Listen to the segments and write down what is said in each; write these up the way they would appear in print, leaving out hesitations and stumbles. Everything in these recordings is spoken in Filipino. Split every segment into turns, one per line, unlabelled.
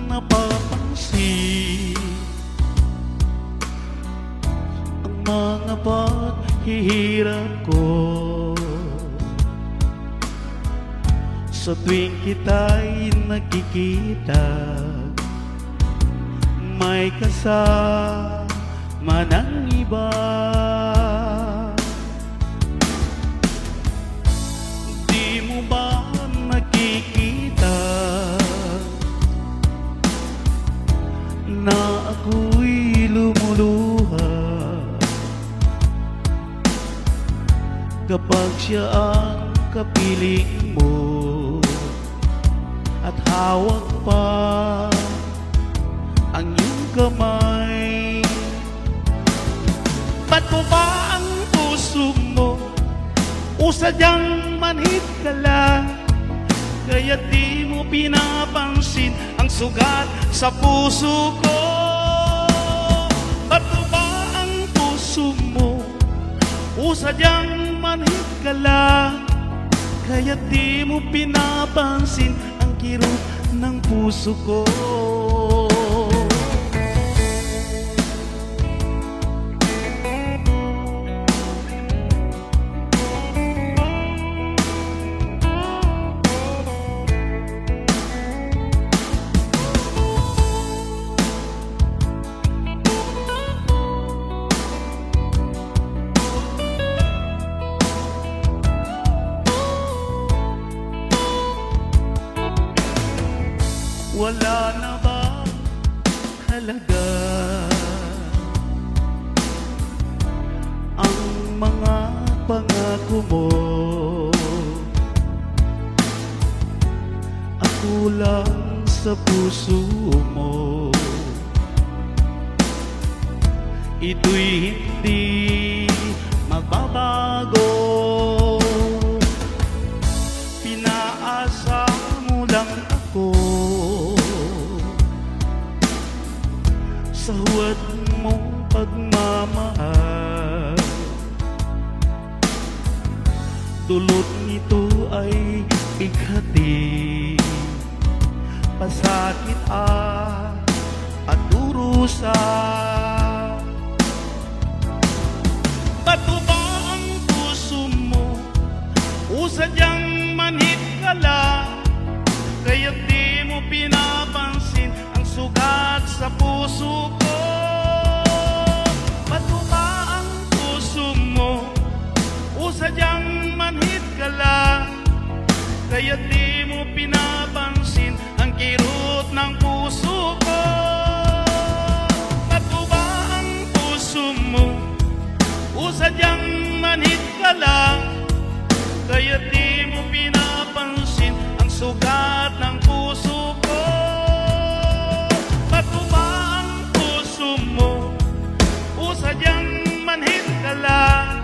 napapansin ang mga paghihirap ko? Sa tuwing kita'y nakikita, may kasama ng iba. Di mo ba nakikita na ako'y lumuluha kapag siya ang kapiling mo at hawak pa ang iyong kamay? Ba't mo ba ang puso mo o sadyang manhid ka lang? Kaya di mo pinapansin ang sugat sa puso ko. Ba't mo ba ang puso mo o sadyang manhid ka lang? Kaya di mo pinapansin ang kirot ng puso ko. Wala na ba halaga ang mga pangako mo? Ako lang sa puso mo, ito'y hindi magbabago. Pinaasa mo lang ako sa huwad mong pagmamahal. Dulot nito ay bighati, pasakit at durusa. Ba't mo ba ang puso mo o sadyang manhid ka lang? Kaya di mo pinapansin ang sugat sa puso ko. Ba't mo ba ang puso mo o sadyang manhid ka lang? Kaya di mo pinapansin ang kirot ng puso ko. Ba't mo ba ang puso mo o sadyang manhid ka lang? Kaya di mo pinapansin ang sugat ng puso ko. Ba't mo ba ang puso mo o sadyang manhid ka lang?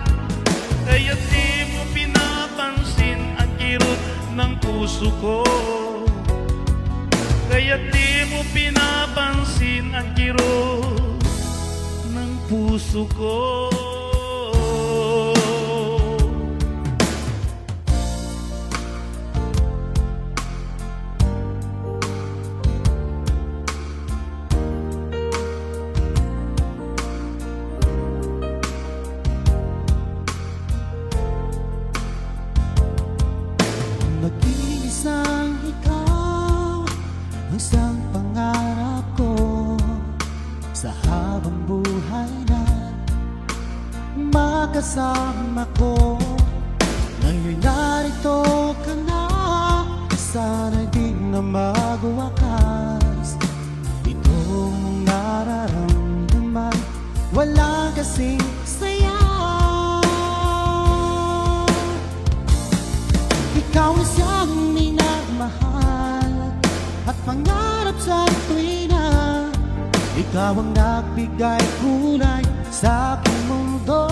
Kaya di mo pinapansin ang kirot ng puso ko. Kaya di mo pinapansin ang kirot ng puso ko.
Nag-iisang ikaw ang isang pangarap ko sa habang buhay na makasama ko. Ngayon narito ka na, sana'y di na magwakas. Itong nararamdaman, wala kasing saya. Ikaw na siyang minamahal at pangarap sa tuwina. Ikaw ang nagbigay kulay sa aking mundo.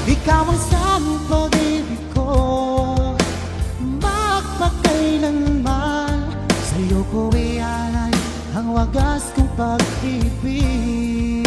Ikaw ang siyang pag-ibig ko, magpakailanman. Sa'yo ko ialay ang wagas kong pag-ibig.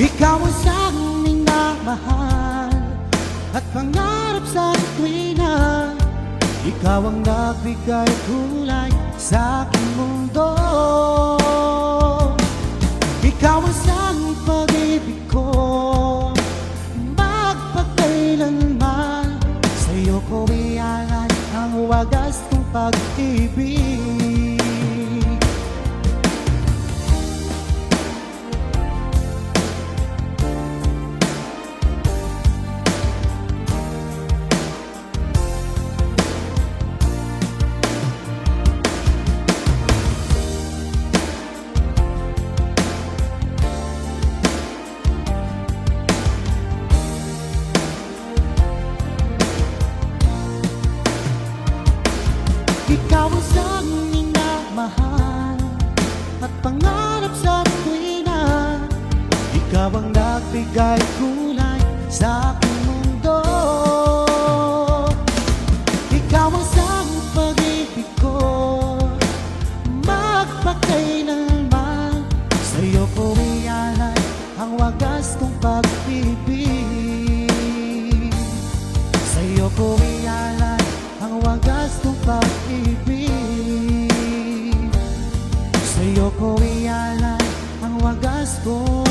Ikaw ang siyang minamahal at pangarap sa tuwina. Ikaw ang nagbigay kulay sa aking mundo. Ikaw ang siyang pag-ibig ko, magpakailanman. Sa'yo ko ialay ang wagas kong pag-ibig. Ikaw ang siyang minamahal at pangarap sa tuwina. Ikaw ang nagbigay kulay sa aking mundo. Ikaw ang siyang pag-ibig ko, magpakailanman. Sa'yo ko ialay ang wagas kong pag-ibig. Sa'yo ko ialay ang wagas kong pag-ibig. Sa'yo ko ialay ang wagas kong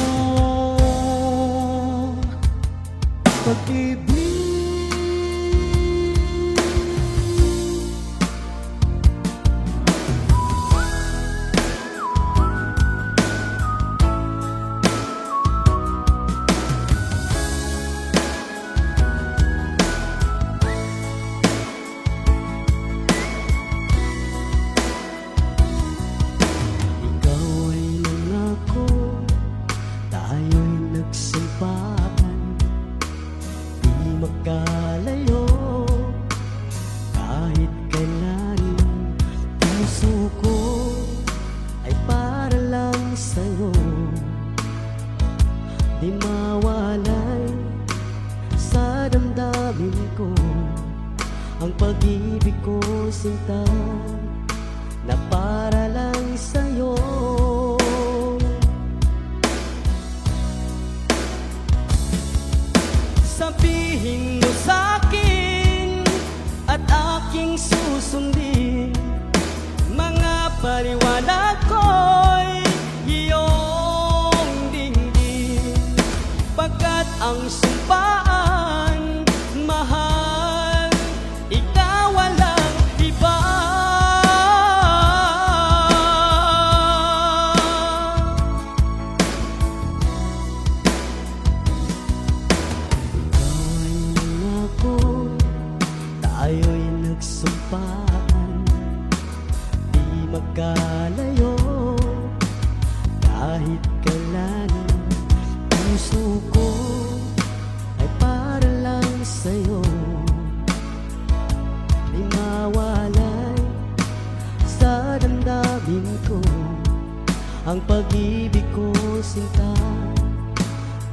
pag-ibig.
Magkalayo kahit kailan. Puso ko ay para lang sa'yo, di mawalay sa damdamin ko ang pag-ibig ko, sinta, na para lang sa'yo. Sabihin mo sa'kin at aking susundin, mga paliwanag ko'y iyong dinggin. Pagkat ang sumpaan, mahal, ikaw walang iba. Tayo'y nagsumpaan, di magkalayo kahit kailan. Puso ko ay para lang sa'yo, di mawalay sa damdamin ko ang pag-ibig ko, sinta,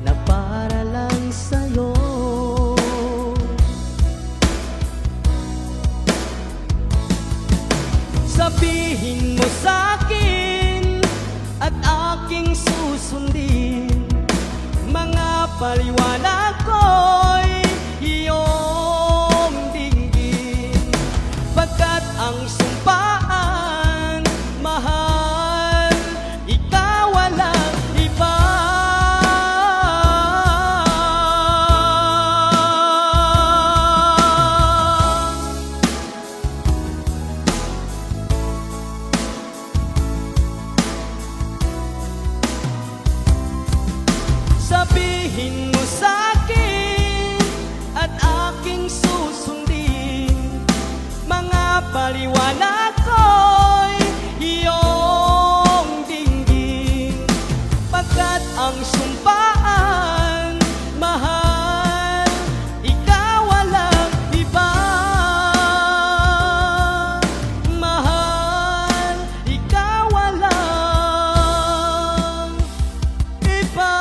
na para lang sa'yo. Sabihin mo sa'kin at aking susundin, mga paliwanag ko'y iyong dinggin. Pagkat ang sumpaan, mahal, ikaw walang iba. Sabihin mo sa'kin at aking susundin, mga paliwanag ko'y iyong dinggin. Pagkat ang sumpaan, mahal, ikaw walang iba. Mahal, ikaw walang iba.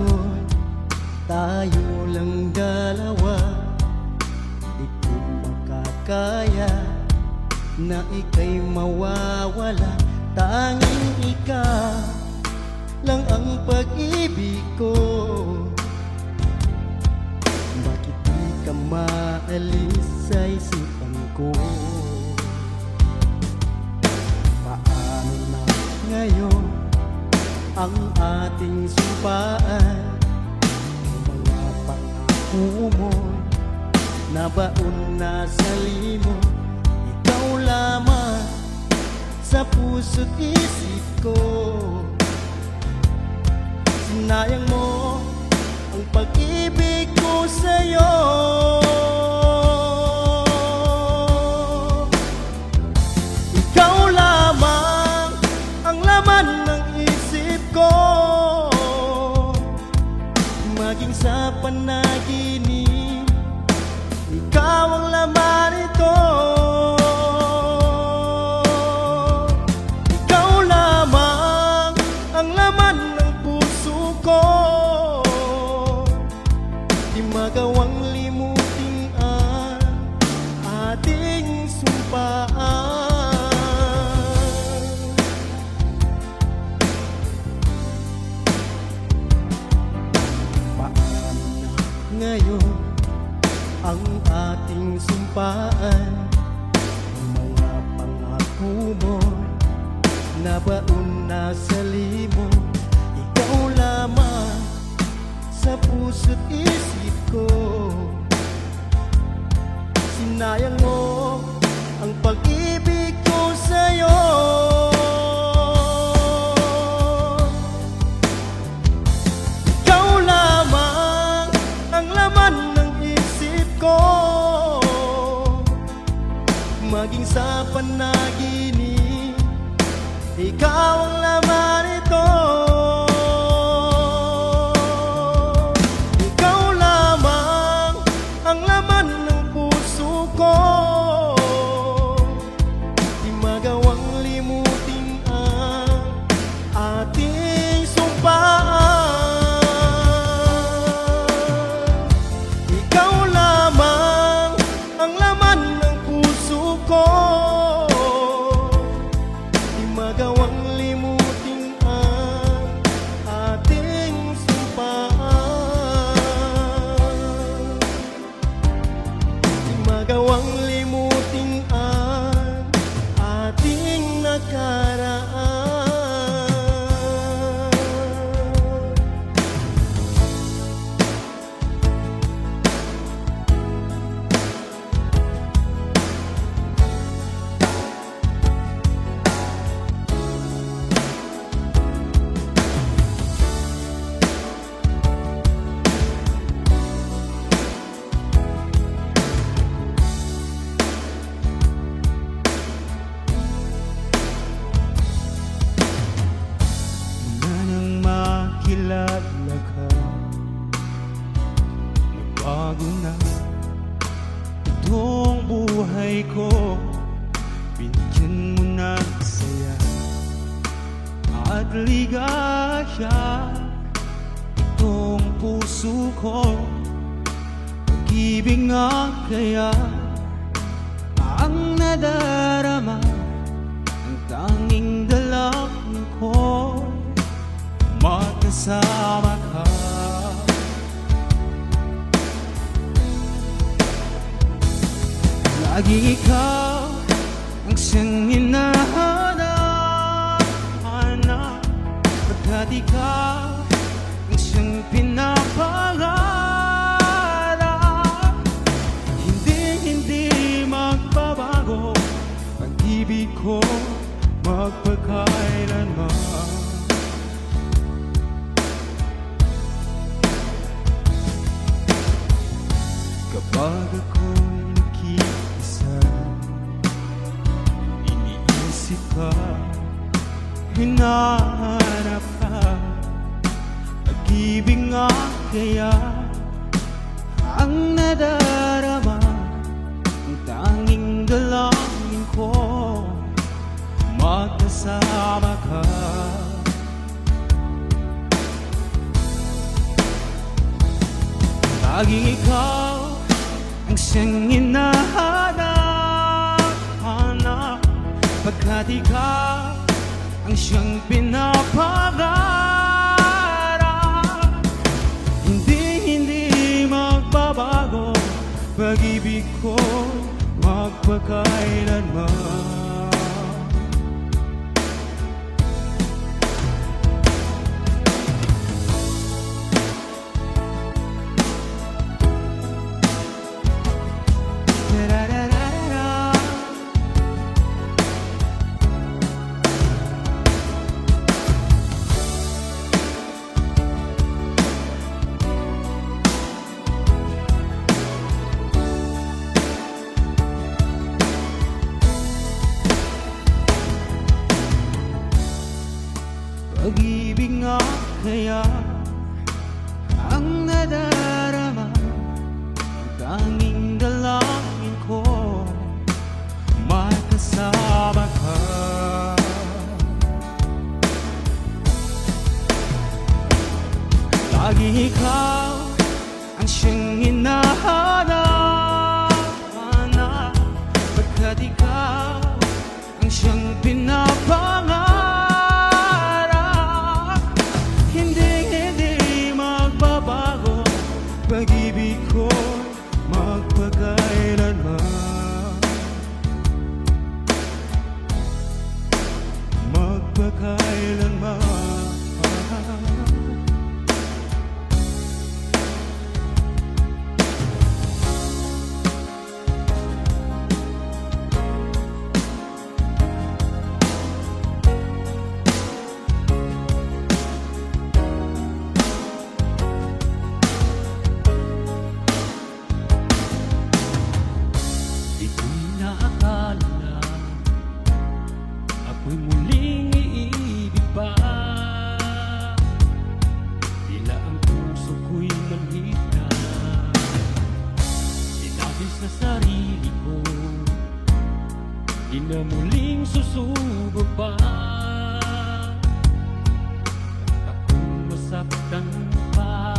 ngayon, tayo lang dalawa. Di ko makakaya na ika'y mawawala. Tanging ikaw lang ang pag-ibig ko. Bakit di ka maalis sa isipan ko? Paano na ngayon ang ating sumpaan? Mga pangako mo nabaon na sa limot. Ikaw lamang sa puso't isip ko. Sinayang mo ang pag-ibig ko sa'yo. Ikaw lamang ang laman ng isip ko. Maging sa panaginip, ikaw ang laman ito. Ikaw lamang ang laman ng puso ko. Di magawang limutin ang ating sumpaan. Paano na ngayon ang ating sumpaan? Mga pangako mo nabaon na sa limot. Ikaw lamang sa puso't isip ko. Sinayang mo ang pag-ibig ko sa'yo. Ikaw lamang ang laman ng isip ko. Maging sa panaginip, ikaw ang laman ito. Ikaw lamang ang laman ng puso ko. Di magawang limutin ang ating sumpaan. Ikaw lamang ang laman ng puso ko. Di magawang limutin ang ating sumpaan. Di magawang limutin ang ating nakaraan. Mula nang makilala ka, nagbago na itong buhay ko. Binigyan mo ng saya at ligaya itong puso ko. Pag-ibig nga kaya ang nadarama, ang tanging dalangin ko, magkasama ka. Lagi ikaw ang siyang hinahanap, pagkat ikaw ang siyang pinapangarap. Hindi magbabago pag-ibig ko magpakailanman. Kapag ako'y nakikisa, iniisip ka, hinahanap ka. Pag-ibig nga kaya ang nadarama, ang tanging dalangin ko, magkasama ka. Laging ikaw ang siyang hinahanap, pagkat ikaw ang siyang pinapangarap. Hindi magbabago, pag-ibig ko magpakailanman. Pag-ibig nga kaya ang nadarama, tanging dalangin ko may kasama ka. Lagi ikaw ang siyang hinahanap, pagkat ikaw ang siyang pinapangarap. Pag-ibig ko magpakailanman, magpakailanman. Ako'y muling iibig pa, tila ang puso ko'y manhid na. Sinabi sa sarili ko, di na muling susugo pa. Akong masaktan pa.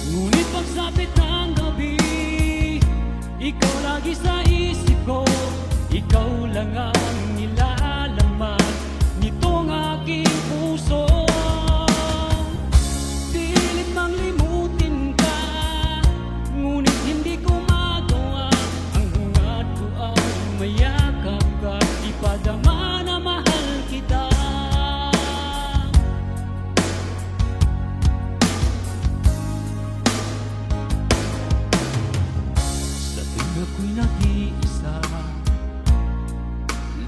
Ngunit pagsapit ng gabi, ikaw lagi sa isip ko, ikaw lang ang nilalaman nitong aking puso. Pilit mang limutin ka, ngunit hindi ko magawa. Ang hangad ko ay mayakap ka, ipadama na mahal kita. Ako'y nag-iisa,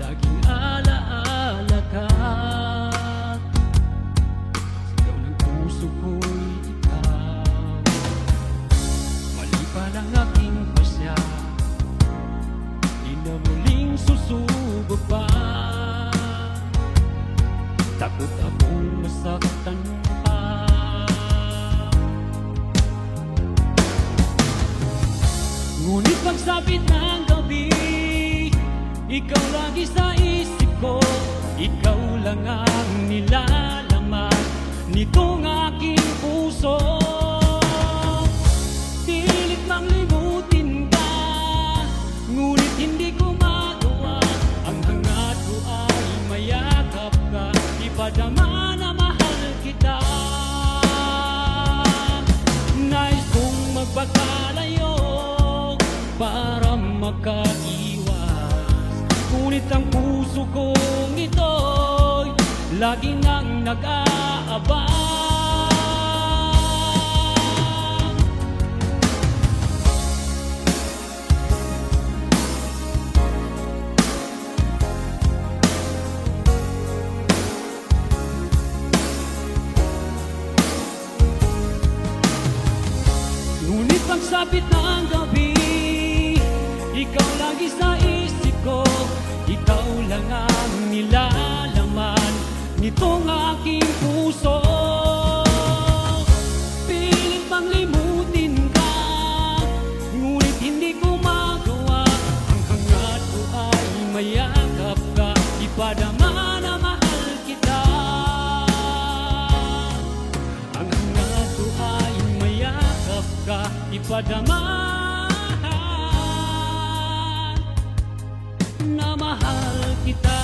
laging alaala ka. Sigaw ng puso ko'y ikaw. Mali pa lang aking pasya, di na muling susugo pa. Takot akong masaktan pa. Ngunit pagsapit ng gabi, ikaw lagi sa isip ko, ikaw lang ang nilalaman nitong aking puso. Pilit mang limutin ka, ngunit hindi ko magawa. Ang hangad ko ay mayakap ka, ipadama na mahal kita. Nais kong magpakalayo para makaiwas, ngunit ang puso kong ito'y lagi nang nag-aabang. Ngunit pagsapit ng gabi, ikaw lagi sa isip ko, ikaw lang ang nilalaman nitong aking puso. Pilit pang limutin ka, ngunit hindi ko magawa. Ang hangad ko ay mayakap ka, ipadama na mahal kita. ipadama na mahal kita.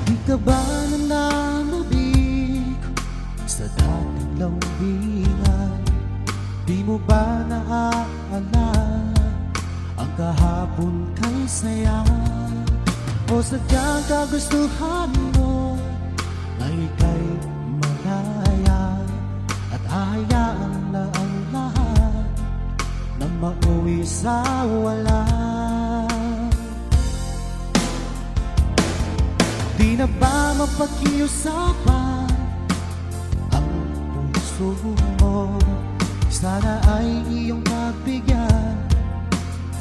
Di ka ba nananabik sa dating lambingan? Di mo ba naaalala ang kahapon kay saya? O sadyang kagustuhan mo na ika'y malaya at ahayaan na ang lahat na mauwi sa wala? Di na ba mapag-iusapan ang puso mo? Sana ay iyong pagbigyan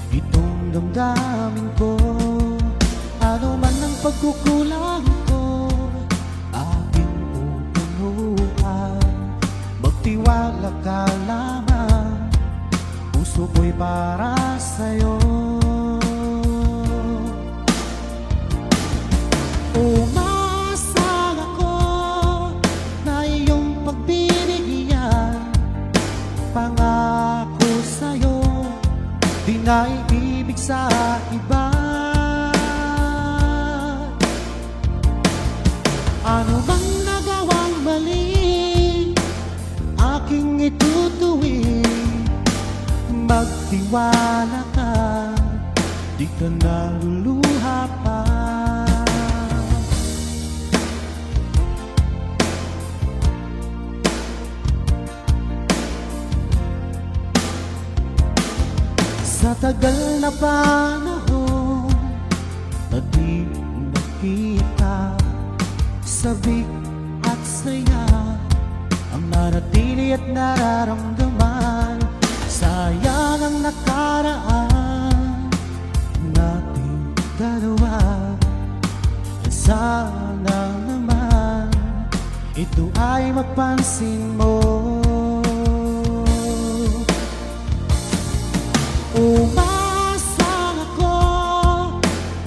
itong damdamin ko. Ano man ang pagkukulang ko, aking pupunuan. Magtiwala ka lamang, puso ko'y para sa'yo. Umasang ako na iyong pagbibigyan. Pangako sa'yo, di na iibig sa iba. Ano bang nagawang mali, aking itutuwid. Magtiwala ka, di ka naluluha pa. Sa tagal na panahon na di nakita, sabik at saya ang nanatili at nararamdaman. Sayang ang nakaraan nating dalawa. Sana naman ito ay mapansin mo. Umasang ako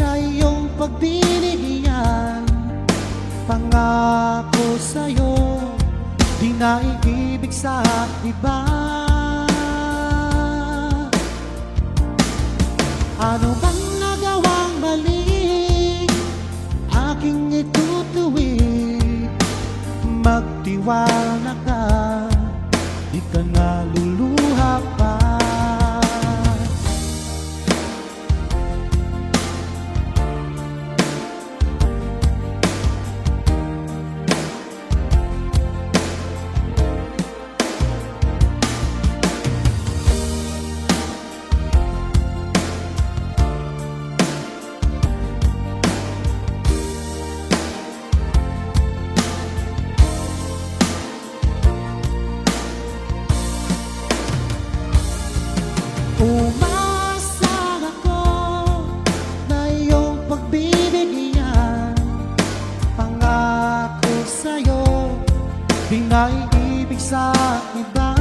na iyong pagbibigyan. Pangako sa'yo, di na iibig sa iba. Ano bang nagawang mali, aking itutuwid. Magtiwala ka, di ka naluluha pa. Umasang ako na iyong pagbibigyan. Pangako sa'yo, di na iibig sa iba.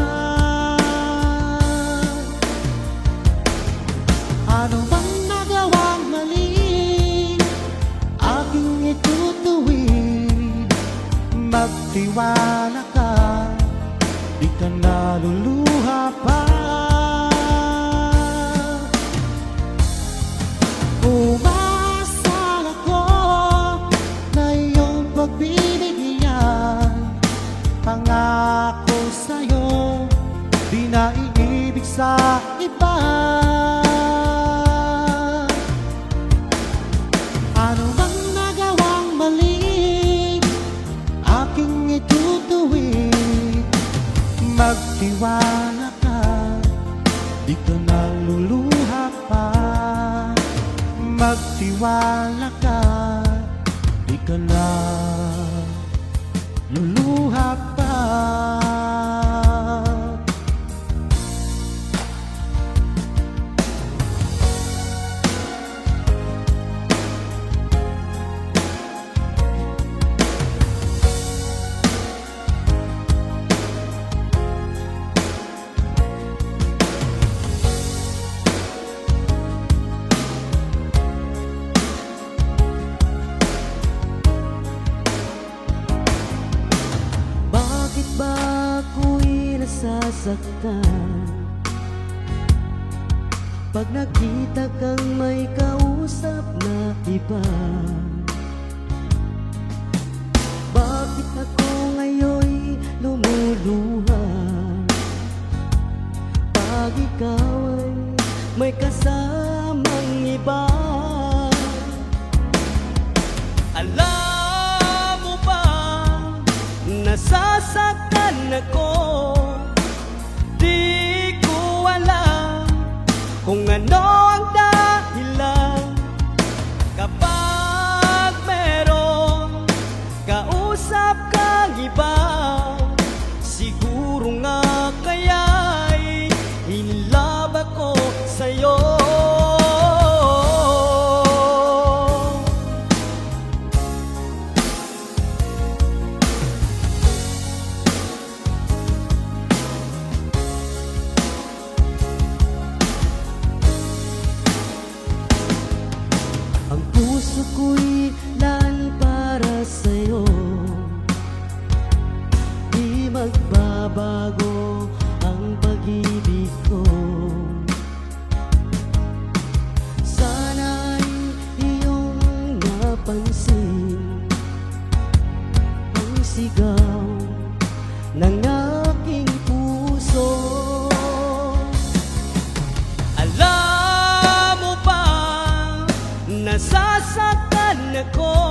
Ano bang nagawang mali, aking itutuwid. Magtiwala ka, di ka naluluha pa. Umasang ako na iyong pagbibigyan. Pangako sa'yo, di na iibig sa iba. Ano bang nagawang mali, aking itutuwid. Magtiwala ka, di ka naluluha pa. Magtiwala ka, di ka na luluha pa.
nasasaktan pag nakita kang may kausap na iba. Bakit ako ngayon'y lumuluha pag ikaw ay may kasamang iba? Alam mo ba, nasasaktan ako. Di ko alam kung ano ang dahilan kapag meron kausap kang iba. Siguro nga kaya'y in love ako sa'yo. Ang puso ko'y lan para sa'yo, di magbabago ang pag-ibig ko. Sana'y iyong napansin ang sigaw ng aking puso. Alam mo ba, nasasaktan ako.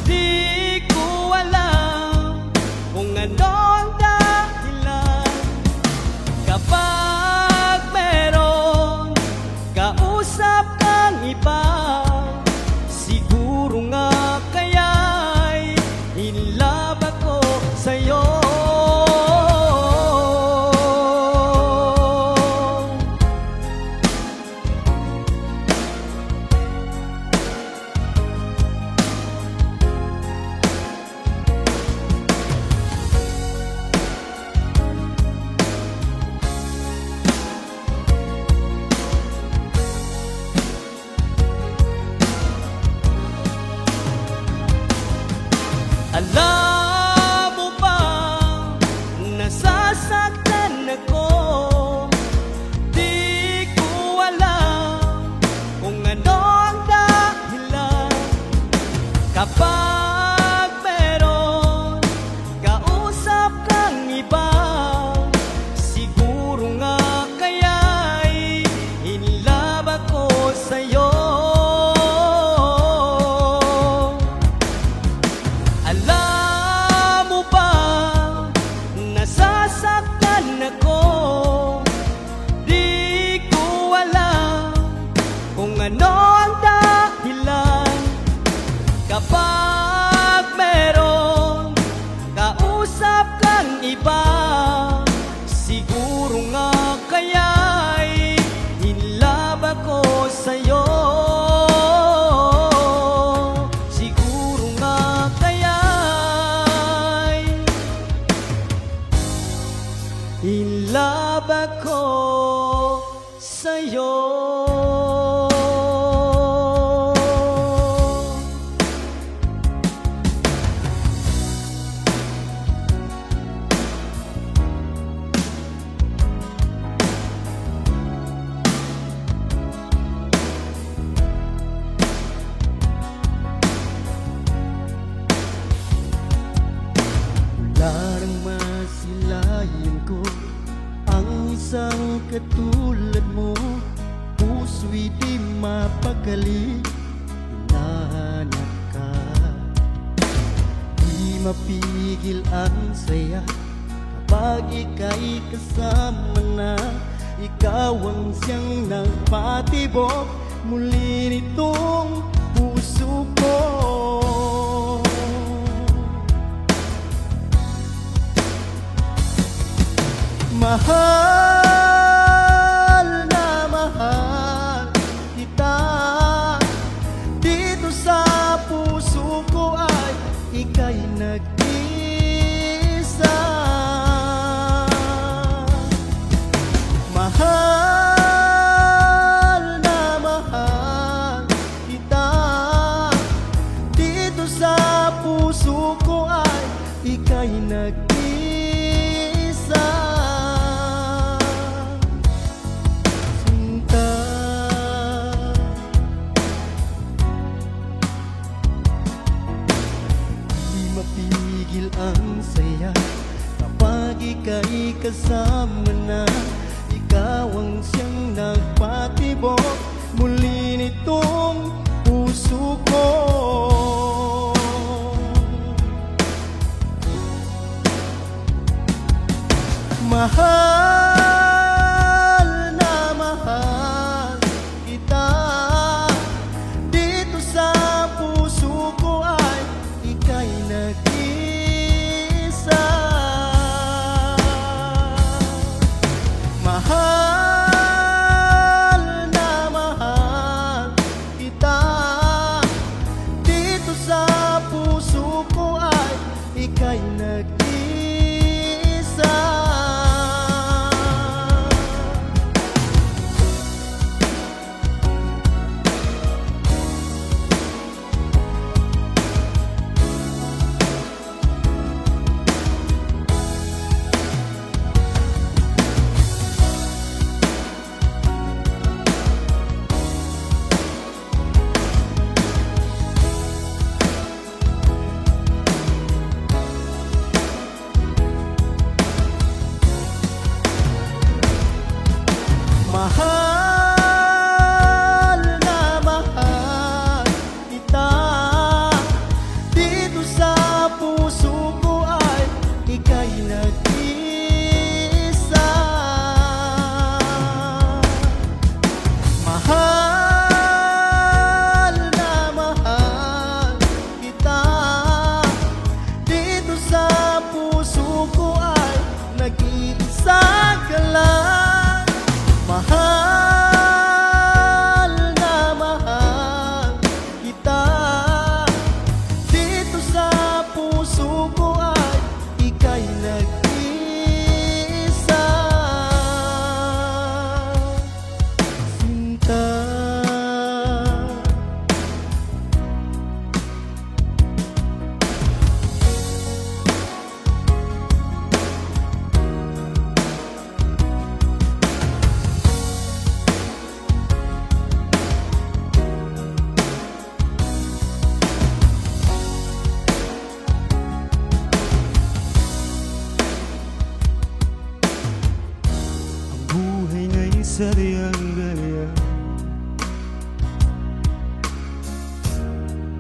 Di ko alam kung ano ang dahilan kapag meron kausap kang iba. Siguro nga kaya'y in love ako sa'yo. Alam mo ba, nasasaktan ako. Di ko alam kung ano ang dahilan kapag meron kausap kang iba. Siguro nga kaya'y in love ako sa'yo. Alam mo ba, nasasaktan ako. Di ko alam kung ano ang dahilan kapag meron kausap kang iba. Siguro nga kaya'y in love ako sa'yo. Siguro nga kaya'y in love ako sa'yo. Larang masilayan ko ang isang katulad mo. Puso'y di mapakali, hinahanap ka. Di mapigil ang saya kapag ika'y kasama na. Ikaw ang siyang nagpatibok muli nitong puso ko. Mahal na mahal kita. Dito sa puso ko ay ika'y nag-isa. Mahal na mahal kita. Dito sa puso ko ay ika'y nag-isa. ang saya kapag ika'y kasama na. Ikaw ang siyang nagpatibok muli nitong puso ko. Mahal na mahal kita. Dito sa puso ko ay ika'y nag-isa. Mahal na mahal kita. Dito sa puso ko ay ika'y nag-isa. Mahal na mahal kita. Dito sa puso ko ay ika'y nag-isa. Mahal na mahal kita. Dito sa puso ko ay nag-iisa ka lang. Mahal na mahal kita. Dito sa puso ko ay ika'y nag-isa. Sinta.
Buhay nga'y sadyang-gaya.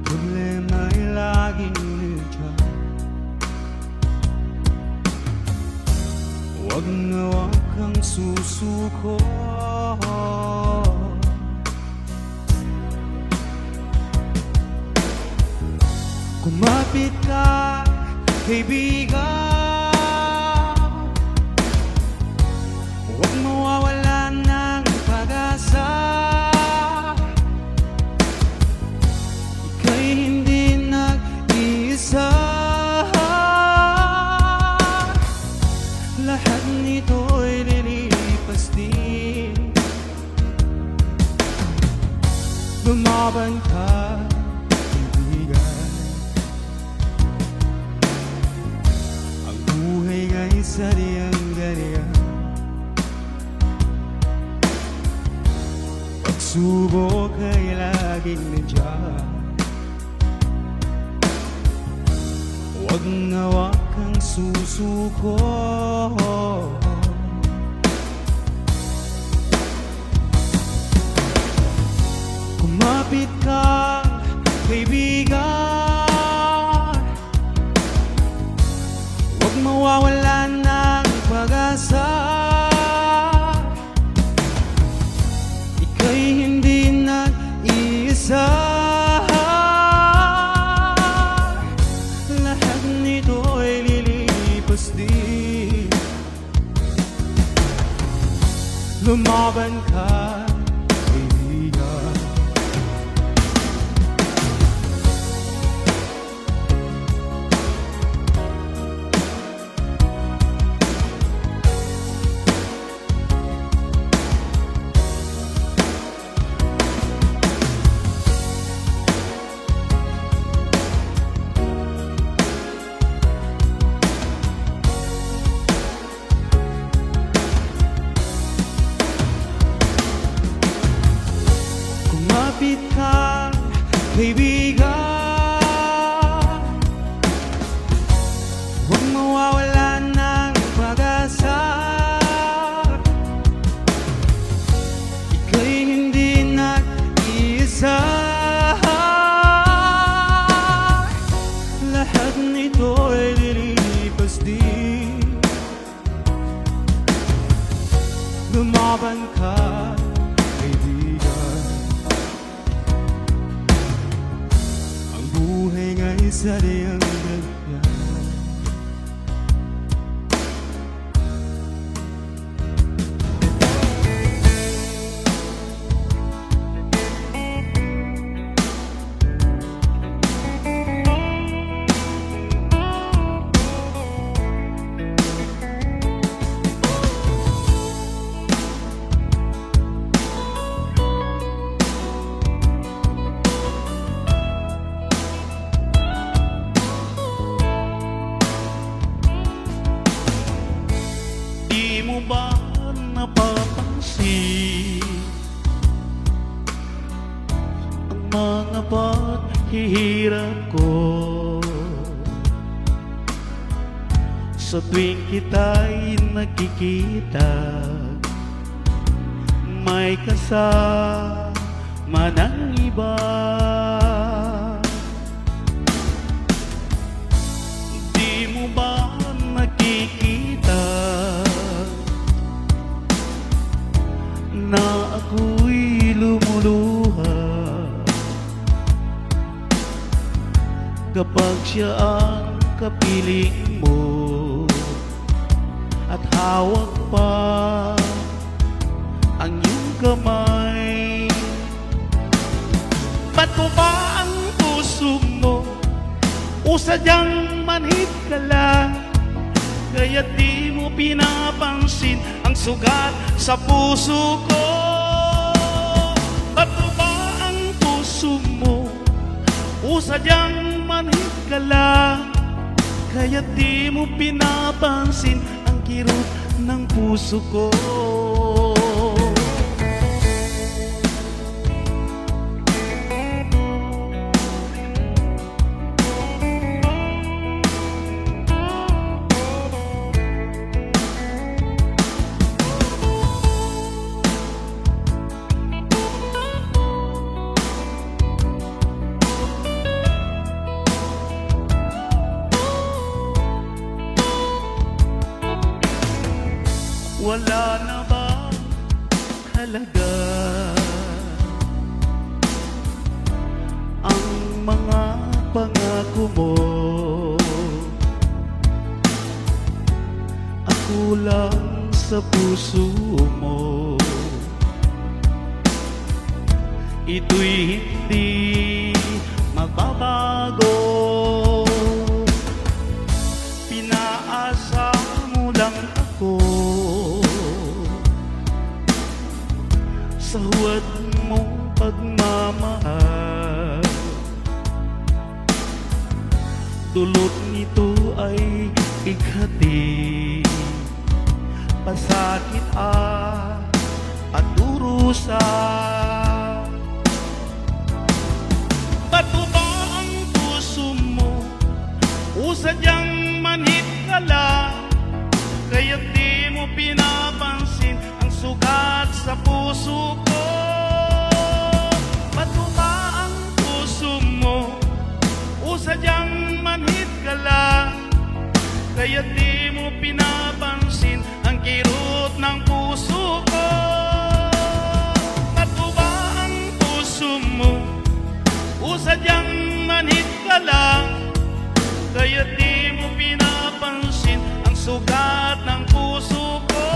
Problema'y laging nandiyan. Huwag na huwag kang susuko. Kumapit ka, kaibigan. Huwag mawawalan ng pag-asa. Ika'y hindi nag-iisa. Lahat nito'y lilipas din. Lumaban ka, kaibigan. Ang buhay nga'y sadyang-gaya. Pagsubok ay laging nandiyan. Huwag na huwag kang susuko. Kumapit ka, kaibigan. Huwag mawawalan ng pag-asa. Ika'y hindi nag-iisa. Lahat nito'y lilipas din. Lumaban ka, kaibigan. minsan ay ang ganyan.
Di mo ba napapansin ang mga paghihirap ko sa tuwing kita'y nakikita? May kasama ng iba. Di mo ba nakikita na ako'y lumuluha kapag siya ang kapiling mo at hawak pa ang iyong kamay? Ba't mo ba ang puso mo o sadyang manhid ka lang? Kaya di mo pinapansin ang sugat sa puso ko. Ba't mo ba ang puso mo o sadyang manhid ka lang? Kaya di mo pinapansin ang kirot ng puso ko. Wala na ba halaga ang mga pangako mo? Ako lang sa puso mo, ito'y hindi magbabago. Pinaasa mo lang ako sa huwad mong pagmamahal. Dulot nito ay ighati, pasakit at durusa. Ba't mo ba ang puso mo o sadyang manhid ka lang? Kaya di mo pinapansin ang sugat sa puso ko. Ba't mo ba ang puso mo o sadyang manhid ka lang? Kaya di mo pinapansin ang kirot ng puso ko. Ba't mo ba ang puso mo o sadyang manhid ka lang? Kaya di mo pinapansin ang sugat ng puso ko.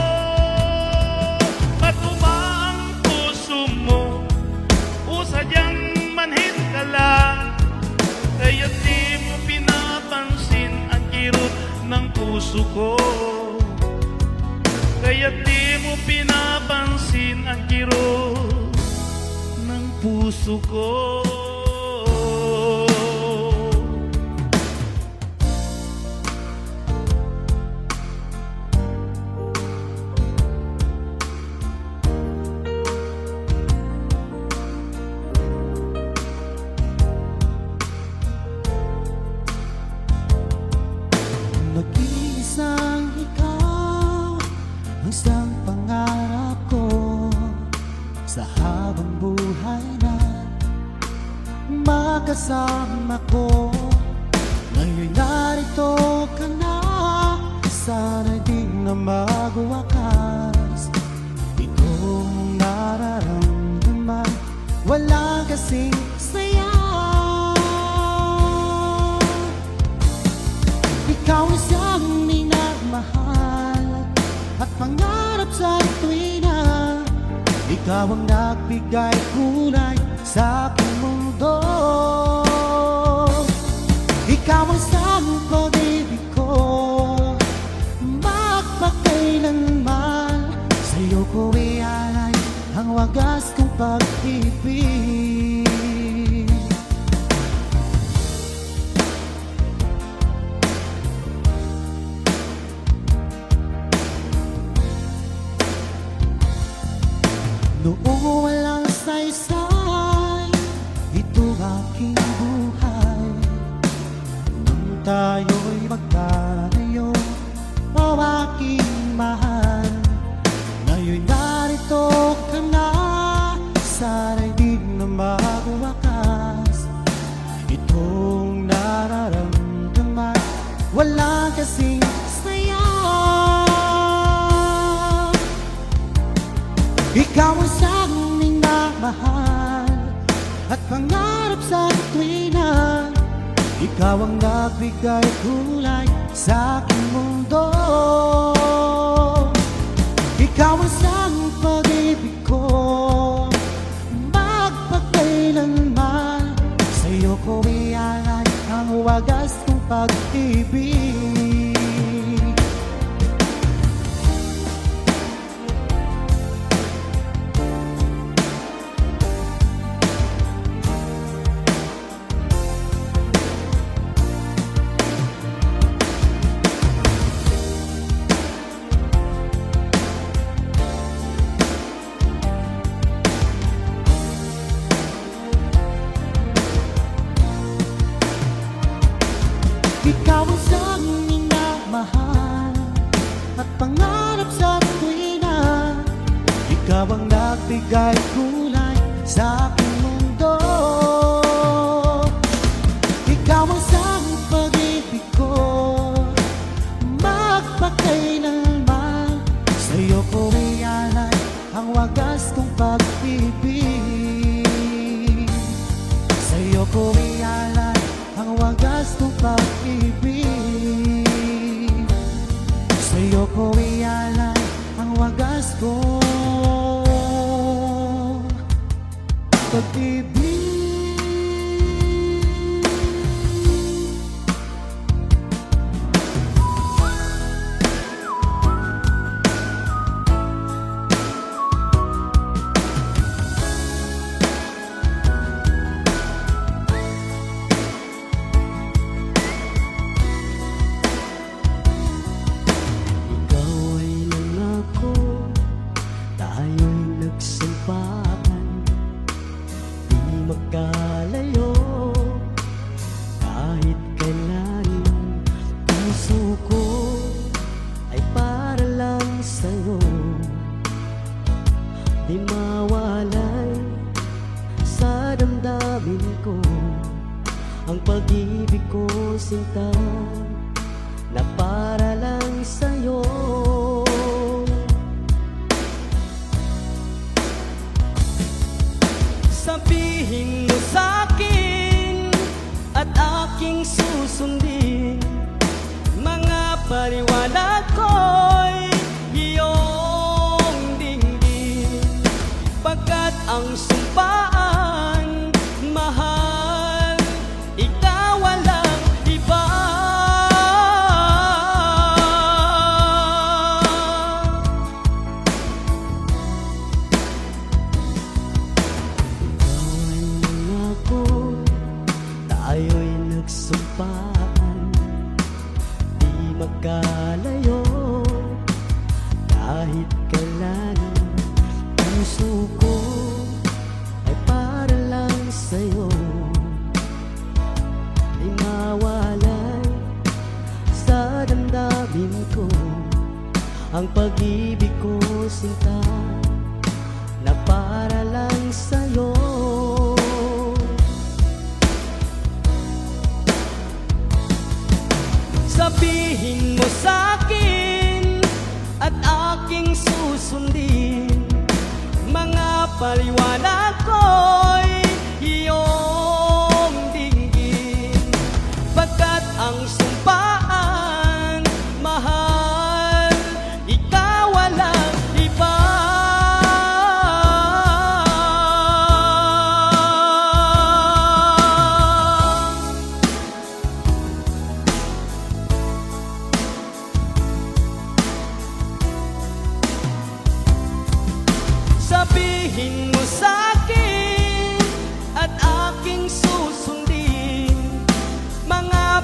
Ba't mo ba ang puso mo o sadyang manhid ka lang? Kaya di mo pinapansin ang kirot ng puso ko. Kaya di mo pinapansin ang kirot ng puso ko.
Mag-iisang ikaw ang isang pangarap ko sa habang buhay na makasama ko. Ngayon narito ka na, sana di na magwakas. Itong nararamdaman, wala kasing saya. Ikaw ang nagbigay kulay sa aking mundo. Ikaw ang siyang pag-ibig ko, magpakailanman. Sa'yo ko ialay ang wagas kong pag-ibig. Noong walang saysay, ito aking buhay. Nung tayo'y magkalayo, o aking mahal, ngayon narito ka na, sana'y di na magwakas. Itong nararamdaman, wala kasing saya. Ikaw ang siyang minamahal at pangarap sa tuwina. Ikaw ang nagbigay kulay sa aking mundo. Ikaw ang siyang pag-ibig ko, magpakailanman. Sa'yo ko ialay ang wagas kong pag-ibig. Ikaw ang siyang minamahal at pangarap sa tuwina. Ikaw ang nagbigay kulay sa aking mundo. Ikaw ang siyang pag-ibig ko, magpakailanman. Sa'yo ko ialay ang wagas kong pag-ibig. Sa'yo ko ialay ang wagas kong pag-ibig. Sa'yo ko ialay ang wagas kong pag-ibig.
Magkalayo kahit kailan, puso ko ay para lang sa'yo. Di mawalay sa damdamin ko ang pag-ibig ko, sinta, na para lang sa'yo. Sabihin mo sa'kin at aking susundin, mga paliwanag ko'y iyong dinggin. Pagkat ang sumpaan, mahal, ikaw walang iba. Tayo'y nagsumpaan, di magkalayo kahit kailan. Puso ko ay para lang sa'yo. Di mawalay sa damdamin ko ang pag-ibig ko, sinta, na para lang sa'yo. Sabihin mo sa'kin at aking susundin, mga paliwanag ko'y iyong dinggin. Pagkat ang sumpaan, mahal, ikaw walang iba.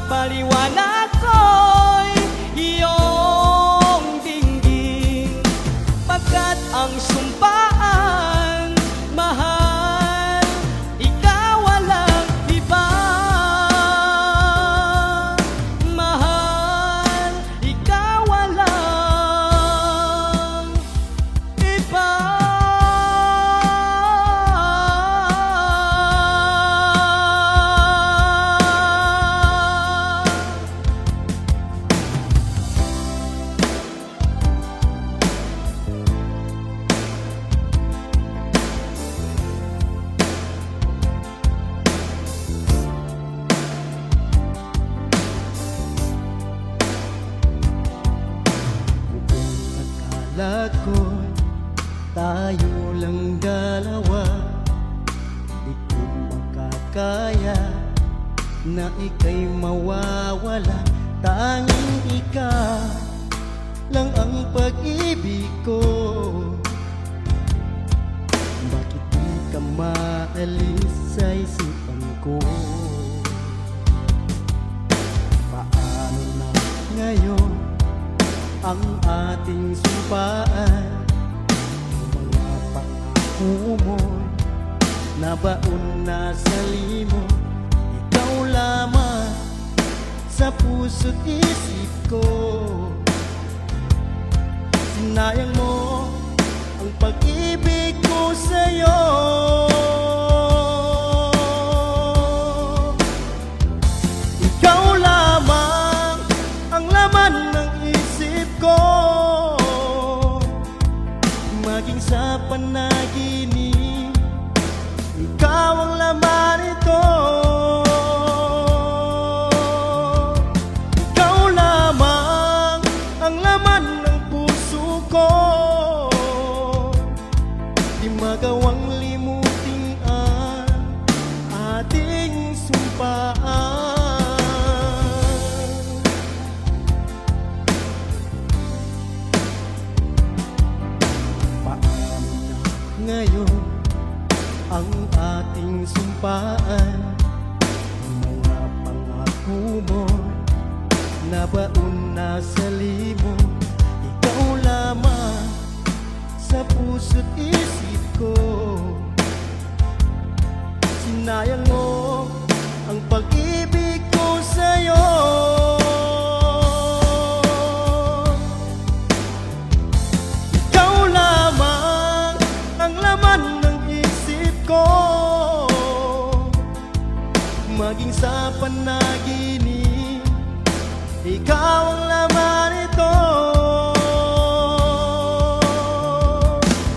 Ipapaliwanag ko'y iyong dinggin, pagkat ang sumpaan, mahal, ikaw walang iba. Mahal, ikaw walang iba.
Akala ko'y tayo lang dalawa, di ko makakaya na ika'y mawawala. Tanging ikaw lang ang pag-ibig ko. Bakit di ka maalis sa isipan ko? Paano na ngayon ang ating sumpaan? Mga pangako mo'y nabaon na sa limot. Ikaw lamang sa puso't isip ko. Sinayang mo ang pag-ibig ko sa'yo. Ikaw lamang ang laman ng isip ko, maging sa panaginip, ikaw ang laman ito. Ikaw lamang ang laman ng puso ko, di magawang limutin ang ating sumpaan. Ngayon ang ating sumpaan, mga pangako mo nabaon na sa limot. Ikaw lamang sa puso't isip ko. Sinayang mo ang pag-ibig ko sa'yo. Ikaw lamang ang laman ng isip ko, maging sa panaginip, ikaw ang laman ito.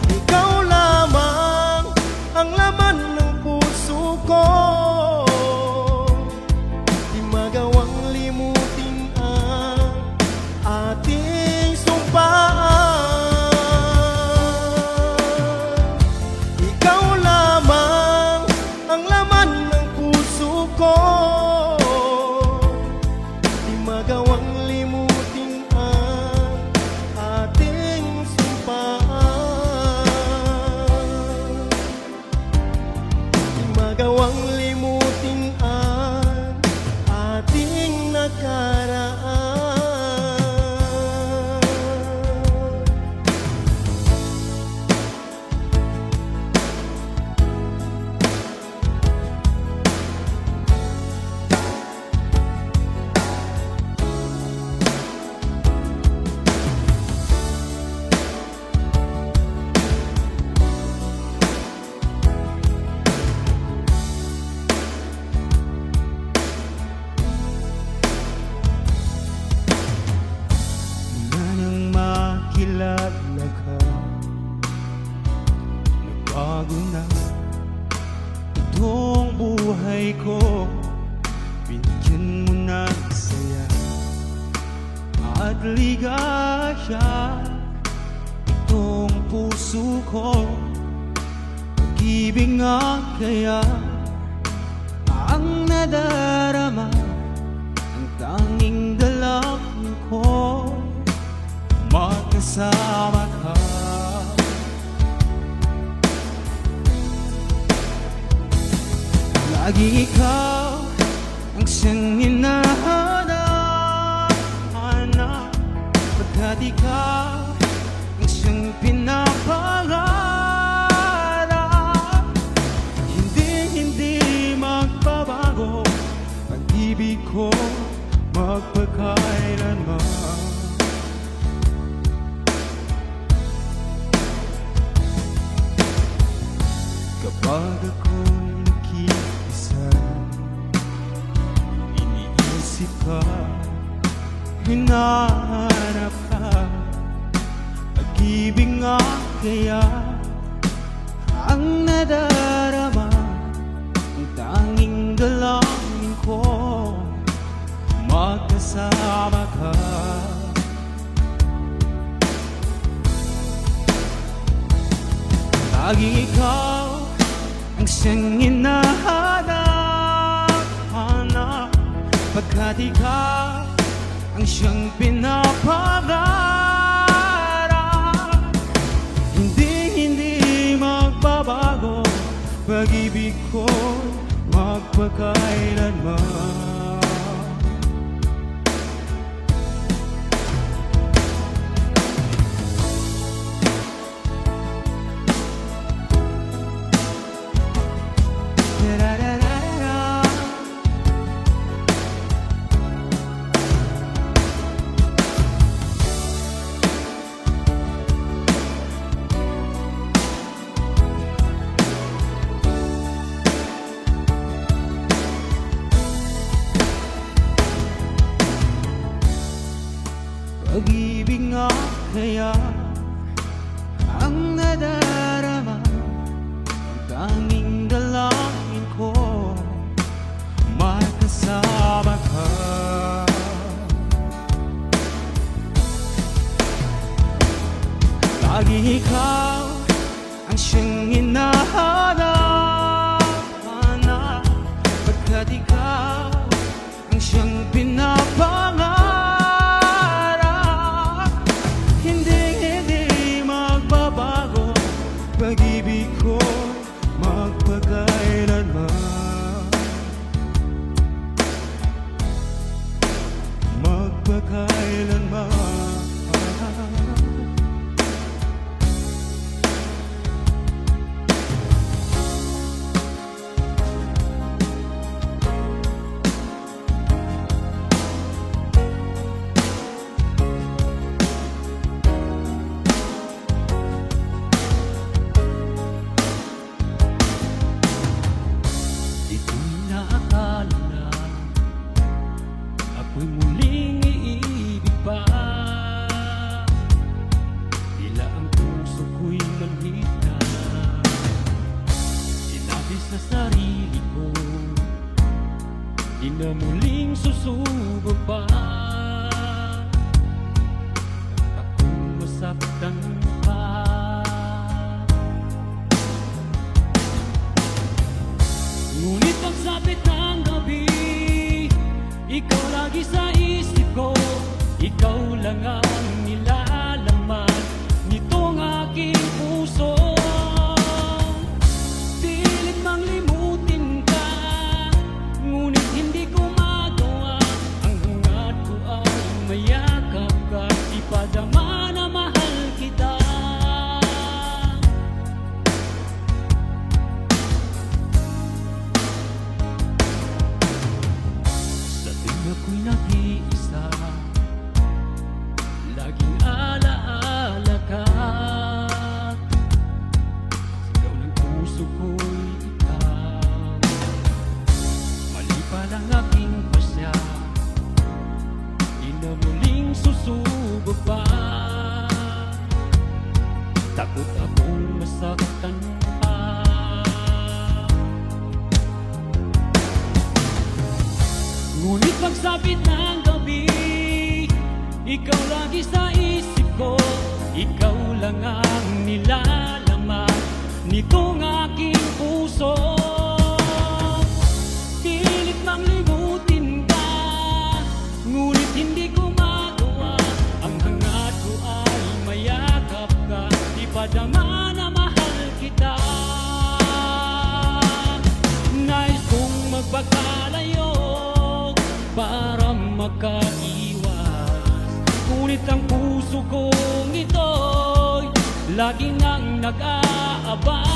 Ikaw lamang ang laman ng puso ko, di magawang limutin ang ating sumpaan. Ikaw lamang ang laman ng puso ko, di magawang limutin ang ating sumpaan. Di magawang limutin ang ating nakaraan. Nang makilala ka, nagbago na itong buhay ko. Binigyan mo na saya at ligaya itong puso ko. Pag-ibig nga kaya ang nadarama, ang tanging dalangin ko, magkasama ka. Laging ikaw ang siyang hinahanap
ko magpakailanman. Kapag ako'y nakikisa, iniisip ka, hinahanap ka, pag-ibig nga kaya ang nadarama, ang tanging dalangin ko, magkasama ka. Laging ikaw ang siyang hinahanap, pagkat ikaw ang siyang pinapangarap. Hindi magbabago, pag-ibig ko magpakailanman. Pag-ibig nga kaya ang nadarama, ang tanging dalangin ko, magkasama ka. Lagi ikaw ang siyang hinahanap, pagkat ikaw ang siyang pinapangarap. Pag-ibig ko magpakailanman, magpakailanman. Ako'y muling iibig pa, tila ang puso ko'y manhid na. Sinabi sa sarili ko, di na muling susubok pa. Akong masaktan pa. Ngunit pagsapit ng gabi, ikaw lagi sa isip ko, ikaw lang ang nilalaman nitong aking puso. Pilit mang limutin ka, ngunit hindi ko magawa. Ang hangat ko ay mayakap ka, ipadama na mahal kita. Ako'y nag-iisa, laging alaala ka. Sigaw ng puso ko'y ikaw. Mali pa lang aking pasya, di na muling susubok pa. Takot akong masaktan pa. Ngunit pagsapit ng gabi, ikaw lagi sa isip ko, ikaw lang ang nilalaman nitong aking puso. Pilit mang limutin ka, ngunit hindi ko magawa. Ang hangat ko ay mayakap ka, ipadama na mahal kita. Nais kong magpakalayo para makaiwas, ngunit ang puso kong ito'y lagi nang nag-aabang.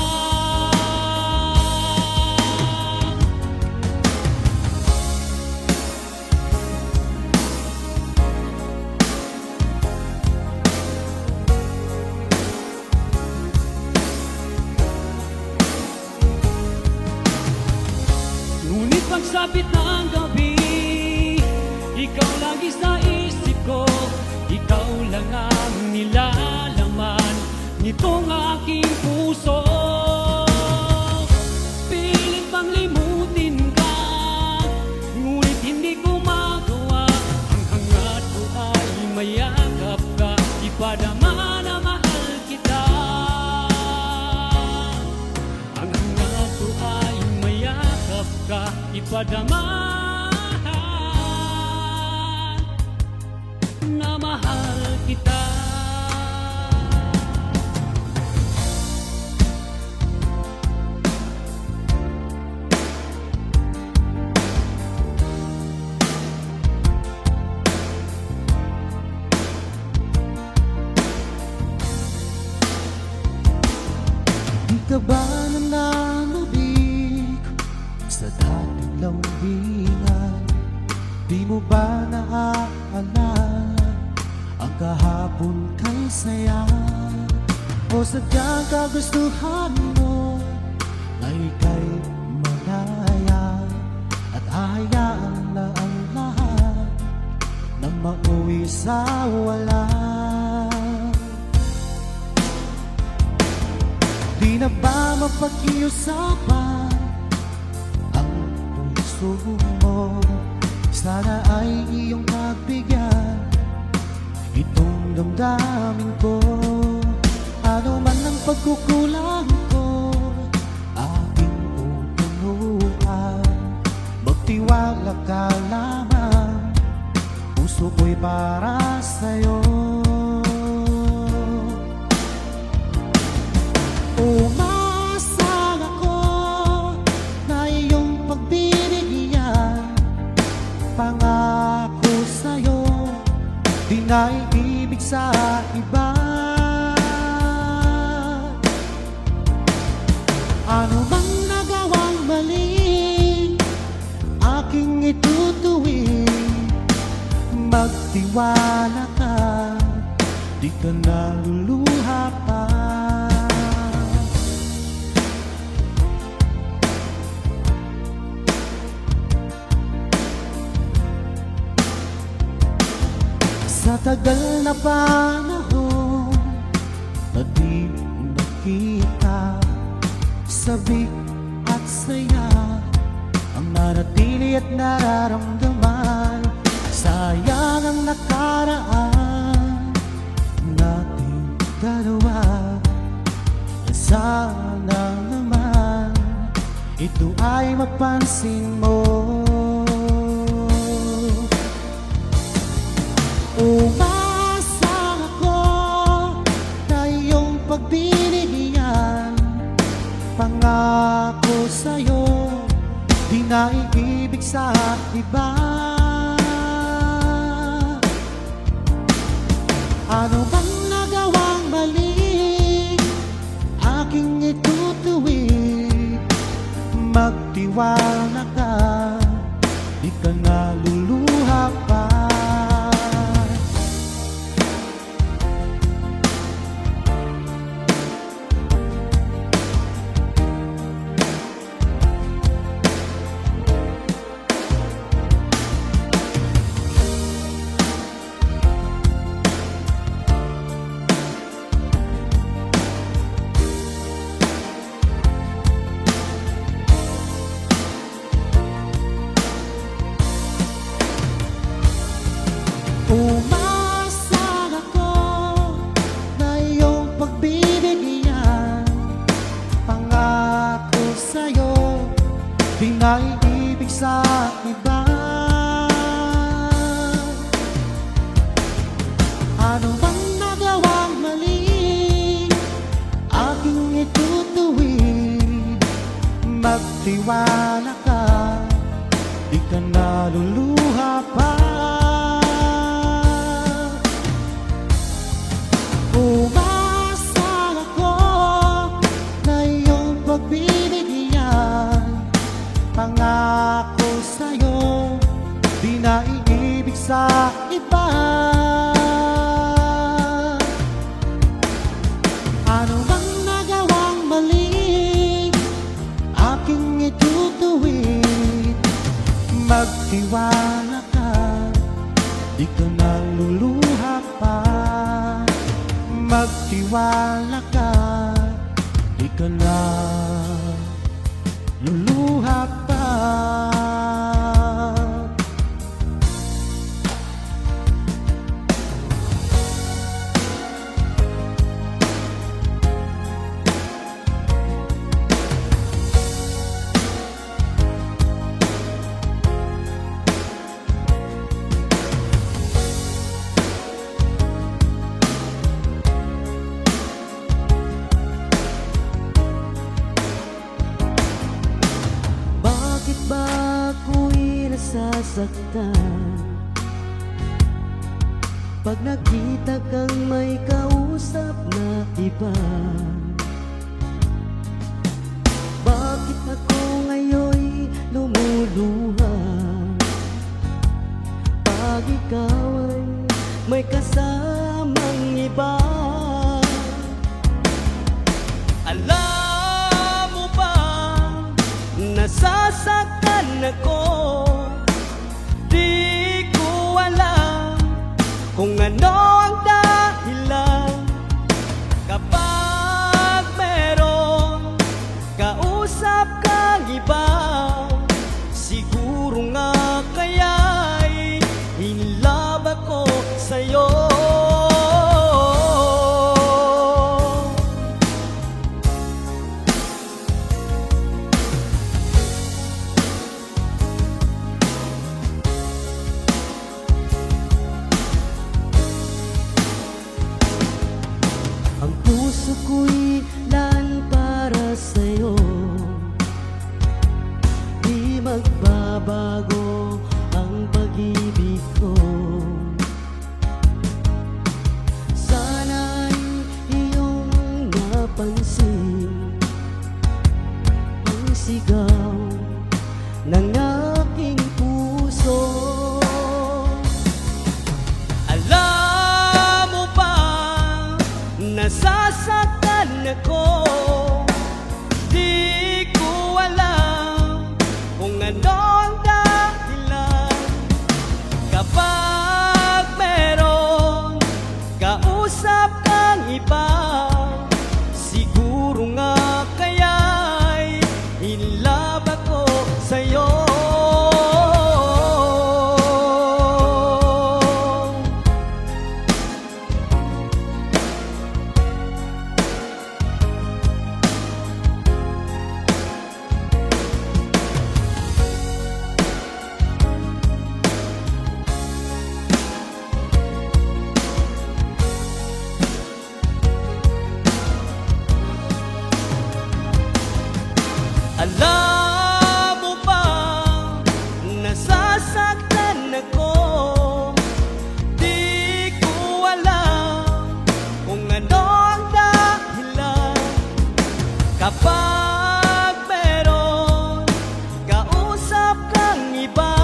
itong aking puso. Pilit bang limutin ka, ngunit hindi ko magawa. Ang hangat ko ay mayakap ka, ipadama na mahal kita. Ang hangat ko ay mayakap ka, ipadama na mahal kita.
Di ka ba nananabik sa dating lambingan? Di mo ba naaalala ang kahapon kay saya? O sadyang kagustuhan mo na ika'y malaya at hahayaan na ang lahat na mauwi sa wala? Di na ba mapag-iusapan ang puso mo? Sana ay iyong nagbigyan itong damdamin ko. Ano man ang pagkukulang ko, aking pupunuan. Magtiwala ka lamang, puso ko'y para sa'yo. Umasang ako na iyong pagbibigyan. Pangako sa'yo, di na iibig sa iba. Ano bang nagawang mali, aking itutuwid. Magtiwala ka, di ka naluluha pa. Sa tagal na panahon na di nakita, sabik at saya ang nanatili at nararamdaman. Sayang ang nakaraan nating dalawa. Sana naman ito ay mapansin mo. Umasang ako na iyong pagbibigyan. Pangako sa'yo, di na iibig sa iba. Ano bang nagawang mali, aking itutuwid. Magtiwala ka, di ka naluluha pa. Umasang ako na iyong pagbibigyan. Pangako sa'yo, di na iibig sa iba. Ano bang nagawang mali, aking itutuwid. Magtiwala ka, di ka naluluha pa. Umasang ako na iyong pagbibigyan. Pangako sa'yo, di na iibig sa iba. Ano bang nagawang mali, aking itutuwid. Magtiwala ka, di ka naluluha pa. Magtiwala ka, nasaktan pag nakita kang may kausap na iba. Bakit ako ngayon'y lumuluha pag ikaw ay may kasamang iba? Alam mo ba, nasasaktan ako. Di ko alam kung ano ang dahilan kapag meron kausap kang iba. Siguro nga kaya'y in love ako sa'yo. Ang puso ko'y lan para sa'yo. Di magbabago ang pag-ibig ko. Sana'y iyong napansin ang sigaw ng aking puso. Alam mo ba, nasasaktan ako. Di ko alam kung ano ang dahilan kapag meron kausap kang iba. Siguro nga kaya'y in love ako sa'yo. Alam mo ba, nasasaktan ako. Di ko alam kung ano ang dahilan kapag meron kausap kang iba.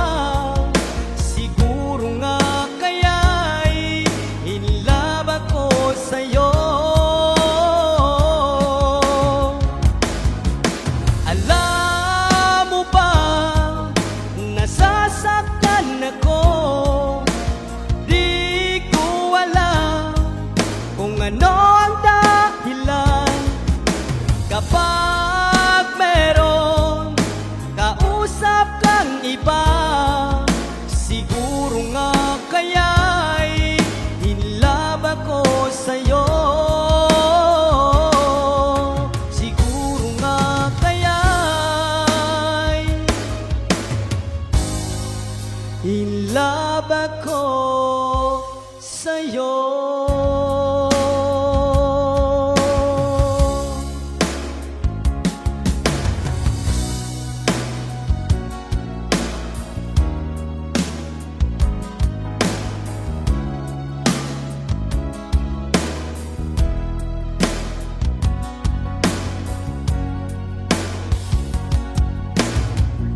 Siguro nga kaya'y in love ako sa'yo. Alam mo ba, nasasaktan ako. Di ko alam kung ano ang dahilan kapag meron kausap kang iba. Siguro nga kaya'y in love ako sa'yo. Siguro nga kaya'y in love ako sa'yo.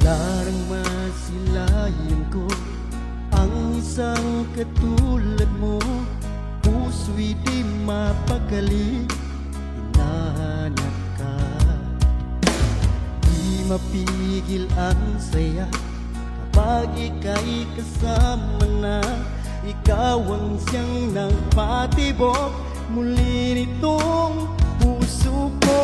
Larang masilayan ko ang isang katulad mo. Puso'y di mapakali, hinahanap ka. Di mapigil ang saya kapag ika'y kasama na. Ikaw ang siyang nagpatibok muli nitong puso ko.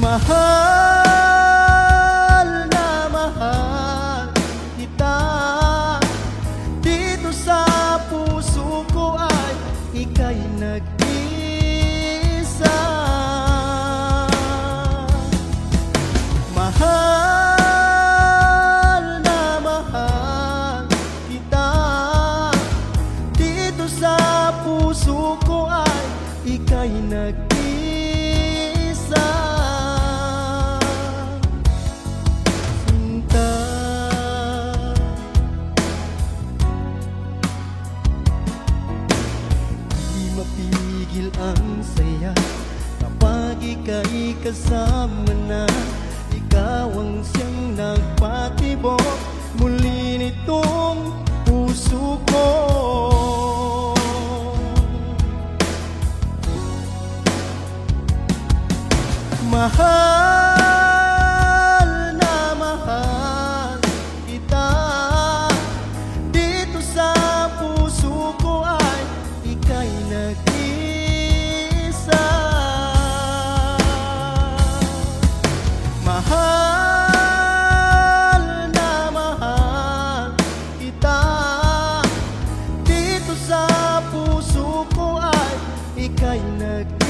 Mahal na mahal kita. Dito sa puso ko ay ika'y nag-isa. Mahal na mahal kita. Dito sa puso ko ay ika'y nag-isa. malaman na ikaw ang siyang nagpatibok muli nitong puso ko. Mahal na mahal kita, dito sa puso ko ay ika'y nag-isa. Mahal na mahal kita, dito sa puso ko ay ika'y nag-isa.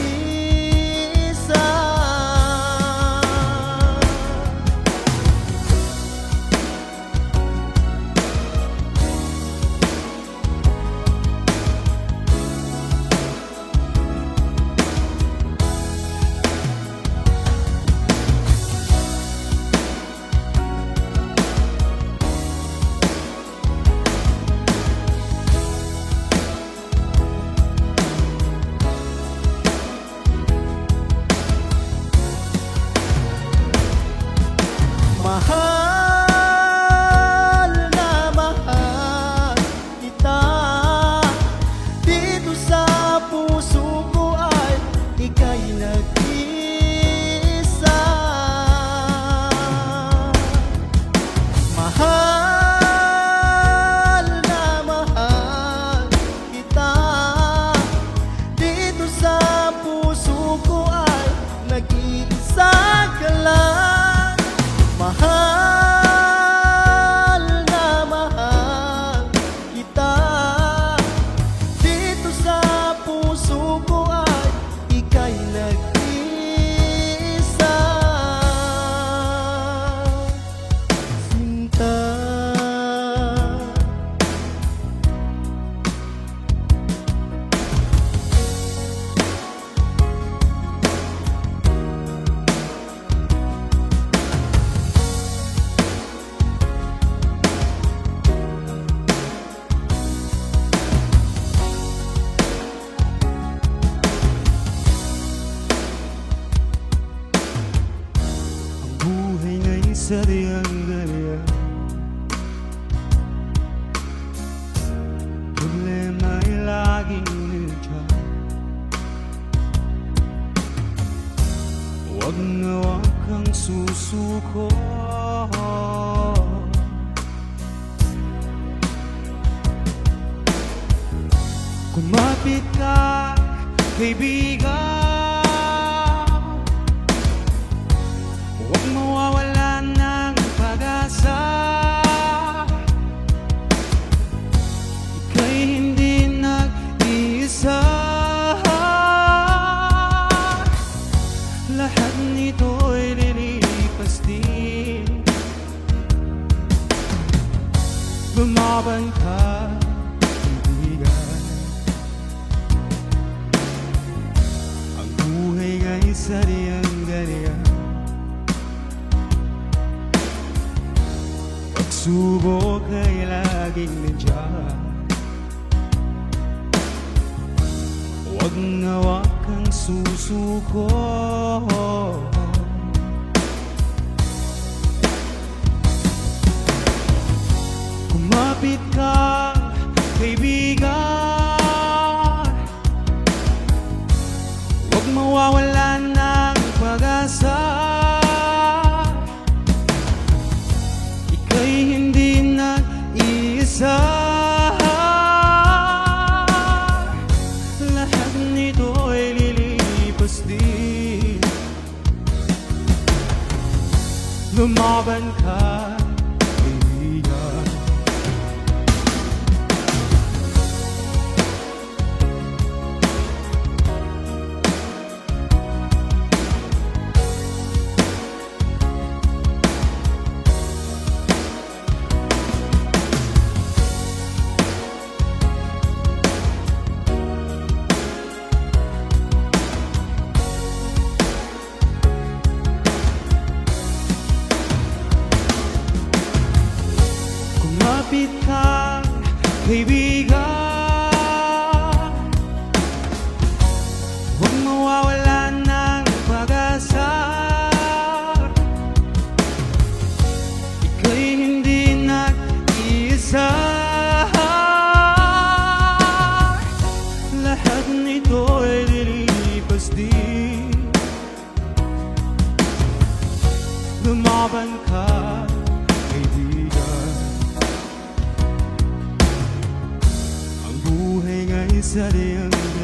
Mahal na mahal kita, dito sa puso ko ay ika'y nag-isa. Mahal na mahal kita, dito sa puso ko ay nag-iisa ka lang. Mahal na mahal kita, dito sa puso ko ay ika'y nag-isa. Sinta,
buhay nga'y sadyang ganyan, problema'y laging nandiyan. Huwag na huwag kang susuko, kumapit ka, kaibigan. Huwag mawawalan ng pag-asa, ika'y hindi nag-iisa. Lahat nito'y lilipas din. Lumaban ka, kaibigan. Ang buhay nga'y sadyang ganyan, pagsubok ay laging nandiyan. Huwag na huwag kang susuko, kumapit ka, kaibigan. Huwag mawawalan ng pag-asa, ika'y hindi nag-iisa. Lahat nito'y lilipas din. Lumaban ka, kaibigan. Kumapit ka, kaibigan. Huwag mawawalan ng pag-asa,
nangyari hanggang